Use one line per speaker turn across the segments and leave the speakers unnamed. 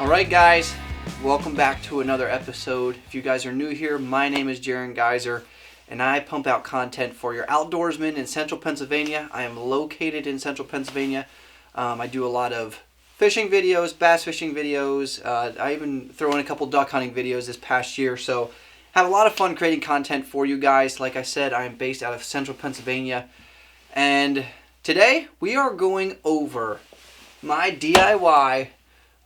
Alright guys, welcome back to another episode. If you guys are new here, my name is Jaron Geyser and I pump out content for your outdoorsmen in central Pennsylvania. I am located in central Pennsylvania. I do a lot of fishing videos, bass fishing videos. I even throw in a couple duck hunting videos this past year. So have a lot of fun creating content for you guys. Like I said, I am based out of central Pennsylvania. And today we are going over my DIY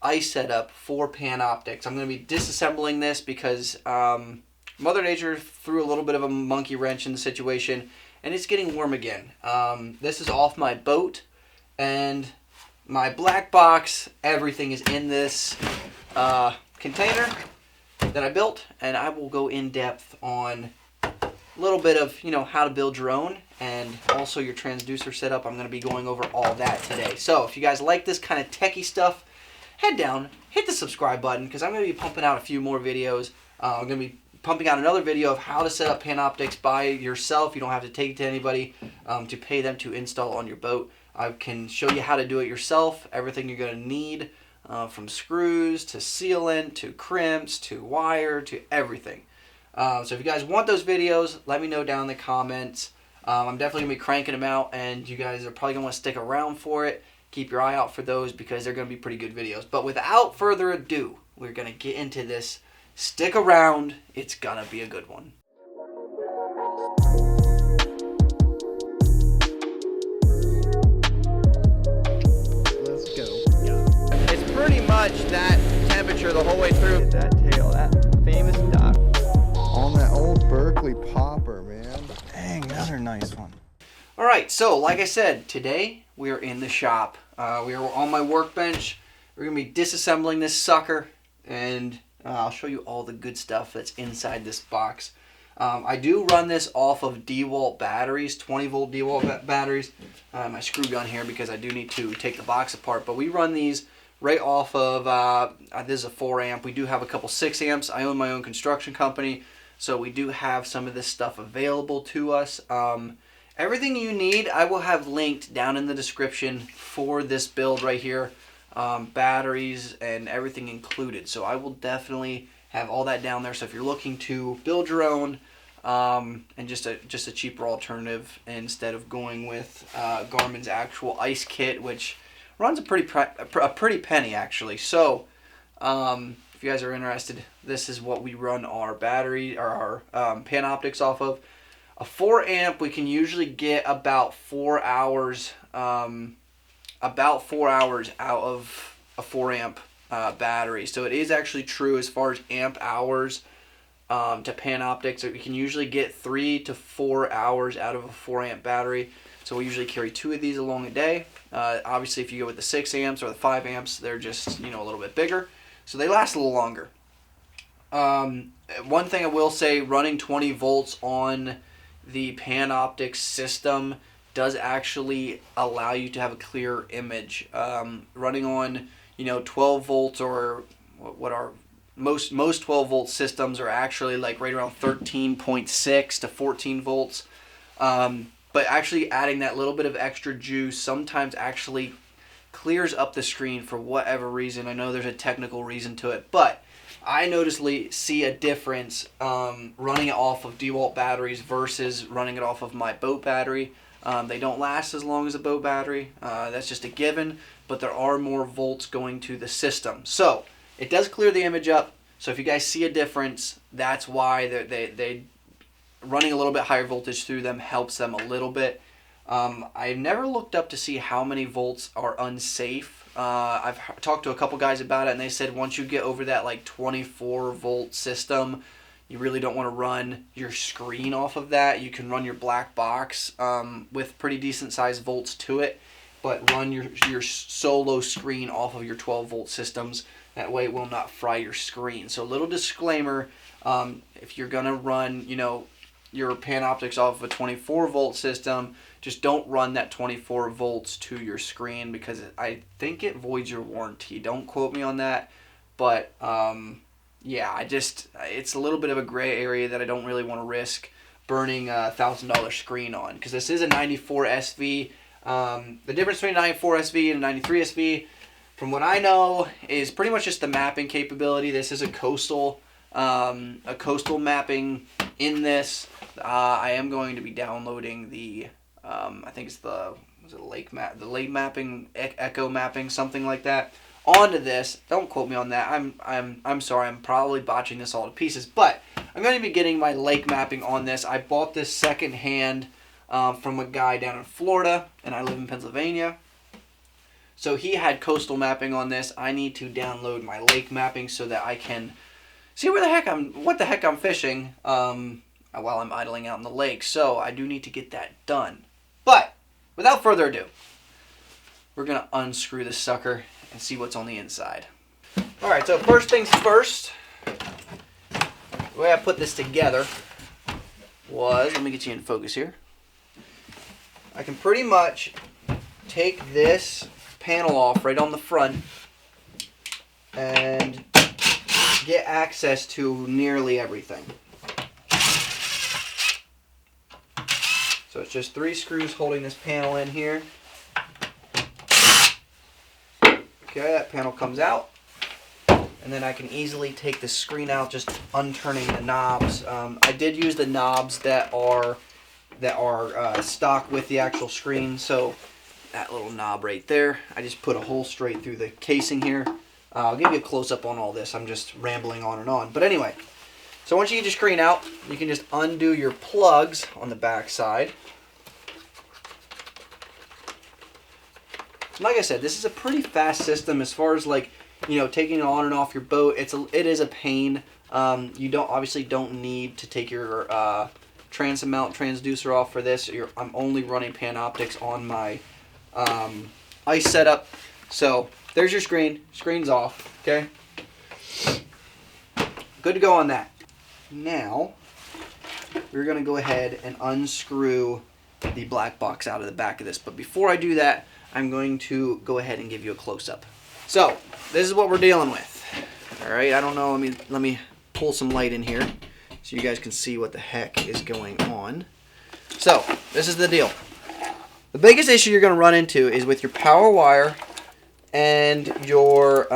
ice setup for Panoptix. I'm going to be disassembling this because Mother Nature threw a little bit of a monkey wrench in the situation and it's getting warm again. This is off my boat and my black box. Everything is in this container that I built, and I will go in depth on a little bit of how to build your own and also your transducer setup. I'm going to be going over all that today. So if you guys like this kind of techie stuff, head down, hit the subscribe button because I'm going to be pumping out a few more videos. I'm going to be pumping out another video of how to set up Panoptix by yourself. You don't have to take it to anybody to pay them to install on your boat. I can show you how to do it yourself, everything you're going to need, from screws to sealant to crimps to wire to everything. So if you guys want those videos, let me know down in the comments. I'm definitely going to be cranking them out, and you guys are probably going to want to stick around for it. Keep your eye out for those because they're going to be pretty good videos. But without further ado, we're going to get into this. Stick around. It's going to be a good one.
Let's go.
Yeah. It's pretty much that temperature the whole way through.
Get that tail, that famous duck. On that old Berkeley popper, man. Dang, another nice one.
All right, so like I said, today we are in the shop. We are on my workbench. We're going to be disassembling this sucker, and I'll show you all the good stuff that's inside this box. I do run this off of DEWALT batteries, 20-volt DEWALT batteries. My screw gun here because I do need to take the box apart, but we run these right off of, this is a 4 amp. We do have a couple 6 amps. I own my own construction company, so we do have some of this stuff available to us. Everything you need I will have linked down in the description for this build right here. Batteries and everything included. So I will definitely have all that down there. So if you're looking to build your own and just a cheaper alternative instead of going with Garmin's actual ice kit, which runs a pretty penny actually. So if you guys are interested, this is what we run our battery or our Panoptix off of. A 4 amp, we can usually get about 4 hours, out of a 4 amp battery. So it is actually true as far as amp hours to Panoptix. So we can usually get 3 to 4 hours out of a 4 amp battery. So we usually carry 2 of these along a day. Obviously, if you go with the 6 amps or the 5 amps, they're just a little bit bigger, so they last a little longer. One thing I will say, running 20 volts on the Panoptix system does actually allow you to have a clear image. Running on 12 volts or what are most 12 volt systems are actually like right around 13.6 to 14 volts. But actually adding that little bit of extra juice sometimes actually clears up the screen for whatever reason. I know there's a technical reason to it, but I noticeably see a difference running it off of DEWALT batteries versus running it off of my boat battery. They don't last as long as a boat battery. That's just a given, but there are more volts going to the system. So it does clear the image up. So if you guys see a difference, that's why they running a little bit higher voltage through them helps them a little bit. I've never looked up to see how many volts are unsafe. I've talked to a couple guys about it, and they said once you get over that like 24 volt system, you really don't want to run your screen off of that. You can run your black box with pretty decent sized volts to it, but run your solo screen off of your 12 volt systems. That way it will not fry your screen. So a little disclaimer, if you're gonna run your Panoptix off of a 24 volt system, just don't run that 24 volts to your screen because I think it voids your warranty. Don't quote me on that, but yeah, it's a little bit of a gray area that I don't really want to risk burning a $1,000 screen on, because this is a 94 SV. The difference between a 94 SV and a 93 SV, from what I know, is pretty much just the mapping capability. This is a coastal mapping in this. I am going to be downloading the, I think it's the lake mapping, echo mapping, something like that, onto this. Don't quote me on that. I'm sorry. I'm probably botching this all to pieces, but I'm going to be getting my lake mapping on this. I bought this secondhand from a guy down in Florida, and I live in Pennsylvania. So he had coastal mapping on this. I need to download my lake mapping so that I can see what the heck I'm fishing while I'm idling out in the lake. So I do need to get that done. But without further ado, we're going to unscrew this sucker and see what's on the inside. Alright, so first things first, the way I put this together was, let me get you in focus here. I can pretty much take this panel off right on the front and get access to nearly everything. So it's just 3 screws holding this panel in here. Okay, that panel comes out. And then I can easily take the screen out just unturning the knobs. I did use the knobs that are stock with the actual screen. So that little knob right there, I just put a hole straight through the casing here. I'll give you a close-up on all this. I'm just rambling on and on. But anyway, so once you get your screen out, you can just undo your plugs on the back side. Like I said, this is a pretty fast system as far as, like, you know, taking it on and off your boat. It is a pain. You obviously don't need to take your transom mount transducer off for this. I'm only running Panoptics on my ice setup. So there's your screen. Screen's off. Okay. Good to go on that. Now we're going to go ahead and unscrew the black box out of the back of this. But before I do that, I'm going to go ahead and give you a close-up. So this is what we're dealing with. All right. I don't know. Let me pull some light in here so you guys can see what the heck is going on. So this is the deal. The biggest issue you're going to run into is with your power wire and your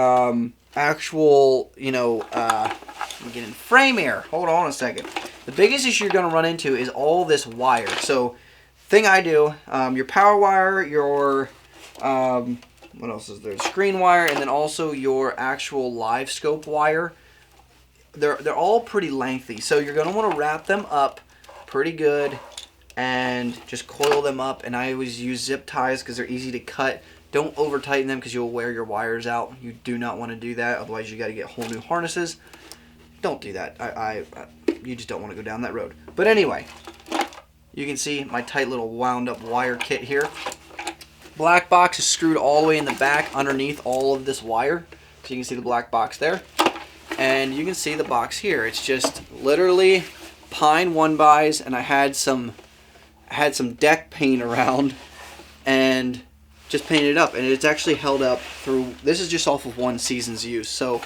actual, you know, let me get in frame here. Hold on a second. The biggest issue you're going to run into is all this wire. So thing I do, your power wire, your what else is there? Screen wire, and then also your actual LiveScope wire. They're all pretty lengthy, so you're gonna want to wrap them up pretty good and just coil them up. And I always use zip ties because they're easy to cut. Don't over tighten them because you'll wear your wires out. You do not want to do that, otherwise you got to get whole new harnesses. Don't do that. You just don't want to go down that road. But anyway, you can see my tight little wound up wire kit here. Black box is screwed all the way in the back underneath all of this wire. So you can see the black box there. And you can see the box here. It's just literally pine 1-bys, and I had some deck paint around and just painted it up, and it's actually held up through, this is just off of 1 season's use. So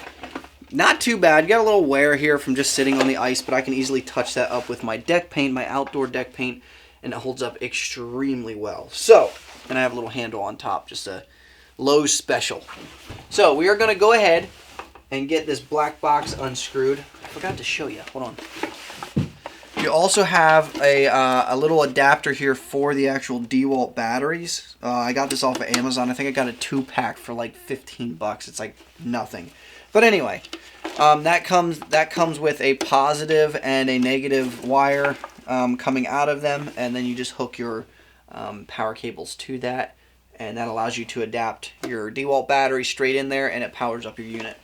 not too bad. Got a little wear here from just sitting on the ice, but I can easily touch that up with my deck paint, my outdoor deck paint, and it holds up extremely well. So, and I have a little handle on top, just a Lowe's special. So we are going to go ahead and get this black box unscrewed. I forgot to show you. Hold on. You also have a little adapter here for the actual DEWALT batteries. I got this off of Amazon. I think I got a 2-pack for like 15 bucks. It's like nothing. But anyway, that comes with a positive and a negative wire coming out of them, and then you just hook your power cables to that, and that allows you to adapt your DEWALT battery straight in there, and it powers up your unit.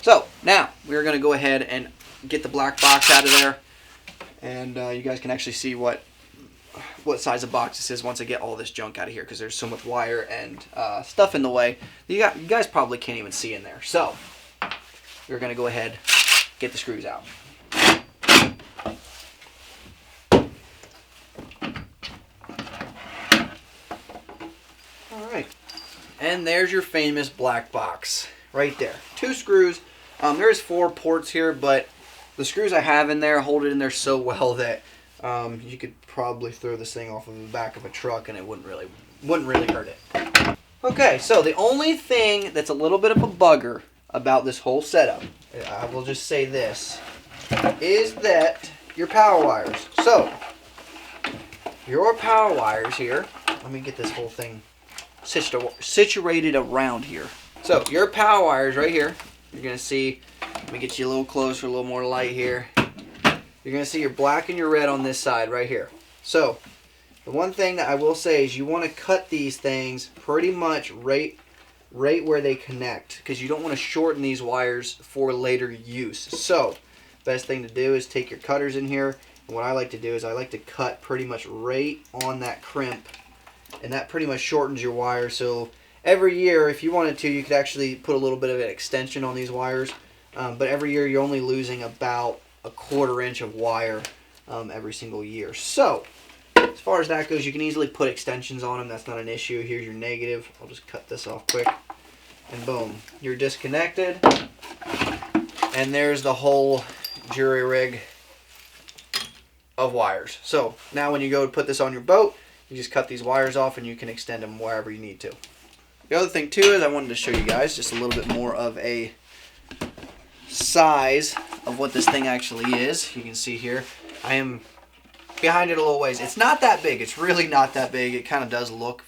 So now we're going to go ahead and get the black box out of there, and you guys can actually see what size of box this is once I get all this junk out of here, because there's so much wire and stuff in the way. You guys probably can't even see in there. So we're going to go ahead, get the screws out. Alright, and there's your famous black box right there. 2 screws. There's 4 ports here, but the screws I have in there hold it in there so well that you could probably throw this thing off of the back of a truck and it wouldn't really hurt it. Okay, so the only thing that's a little bit of a bugger about this whole setup, I will just say this, is that your power wires. So, your power wires here, let me get this whole thing situated around here. So, your power wires right here, you're going to see, let me get you a little closer, a little more light here. You're going to see your black and your red on this side right here. So, the one thing that I will say is you want to cut these things pretty much right where they connect, because you don't want to shorten these wires for later use. So, best thing to do is take your cutters in here, and what I like to do is I like to cut pretty much right on that crimp, and that pretty much shortens your wire. So every year, if you wanted to, you could actually put a little bit of an extension on these wires, but every year you're only losing about a 1/4 inch of wire every single year. So as far as that goes, you can easily put extensions on them. That's not an issue. Here's your negative. I'll just cut this off quick. And boom, you're disconnected. And there's the whole jury rig of wires. So now when you go to put this on your boat, you just cut these wires off and you can extend them wherever you need to. The other thing too is I wanted to show you guys just a little bit more of a size of what this thing actually is. You can see here, I am behind it a little ways. It's not that big. It's really not that big. It kind of does look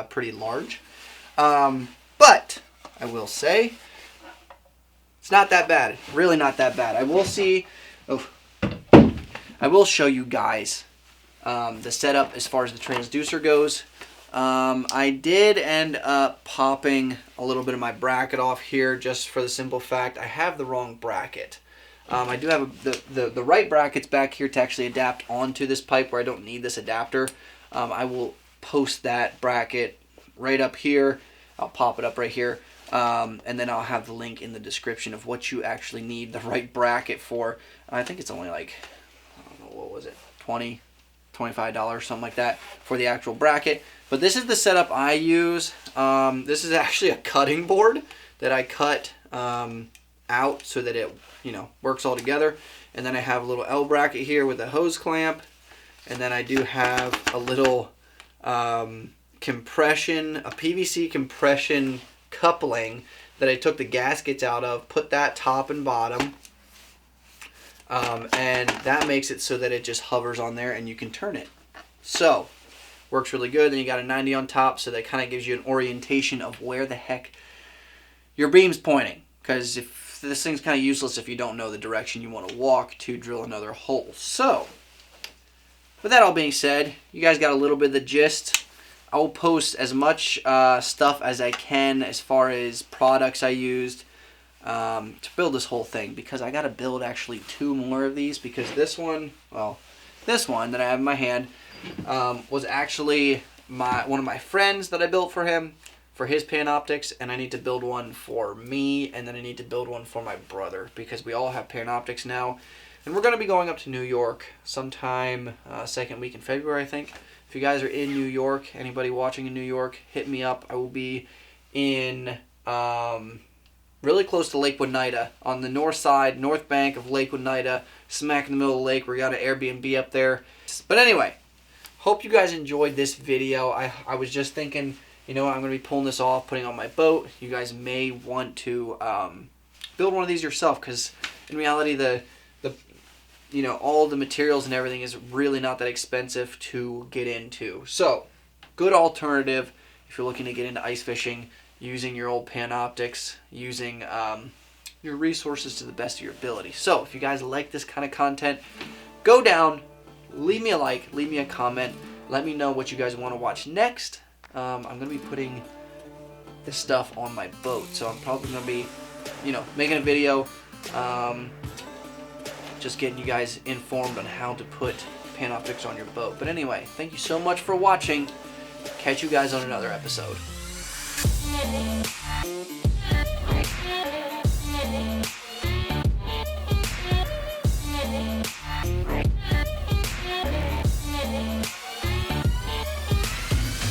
pretty large. But I will say it's not that bad. Really not that bad. I will show you guys the setup as far as the transducer goes. I did end up popping a little bit of my bracket off here just for the simple fact I have the wrong bracket. I do have the right brackets back here to actually adapt onto this pipe where I don't need this adapter. I will post that bracket right up here. I'll pop it up right here. And then I'll have the link in the description of what you actually need the right bracket for. I think it's only like, I don't know, what was it, $20, $25, something like that for the actual bracket. But this is the setup I use. This is actually a cutting board that I cut out so that it, works all together. And then I have a little L bracket here with a hose clamp. And then I do have a little compression, a PVC compression coupling that I took the gaskets out of, put that top and bottom, and that makes it so that it just hovers on there and you can turn it. So, works really good. Then you got a 90 on top, so that kind of gives you an orientation of where the heck your beam's pointing. Because if this thing's kind of useless if you don't know the direction you want to walk to drill another hole. So, with that all being said, you guys got a little bit of the gist. I will post as much stuff as I can as far as products I used to build this whole thing, because I got to build actually 2 more of these, because this one that I have in my hand was actually one of my friends that I built for him for his Panoptics, and I need to build one for me, and then I need to build one for my brother, because we all have Panoptics now, and we're going to be going up to New York sometime second week in February, I think. If you guys are in New York, anybody watching in New York, hit me up. I will be in really close to Lake Oneida, on the north bank of Lake Oneida, smack in the middle of the lake. We got an Airbnb up there. But anyway, hope you guys enjoyed this video. I was just thinking, I'm going to be pulling this off, putting it on my boat. You guys may want to build one of these yourself, because in reality, all the materials and everything is really not that expensive to get into. So, good alternative if you're looking to get into ice fishing, using your old Panoptics, using your resources to the best of your ability. So, if you guys like this kind of content, go down, leave me a like, leave me a comment, let me know what you guys want to watch next. I'm going to be putting this stuff on my boat, so I'm probably going to be, making a video, just getting you guys informed on how to put Panoptics on your boat. But anyway, thank you so much for watching. Catch you guys on another episode.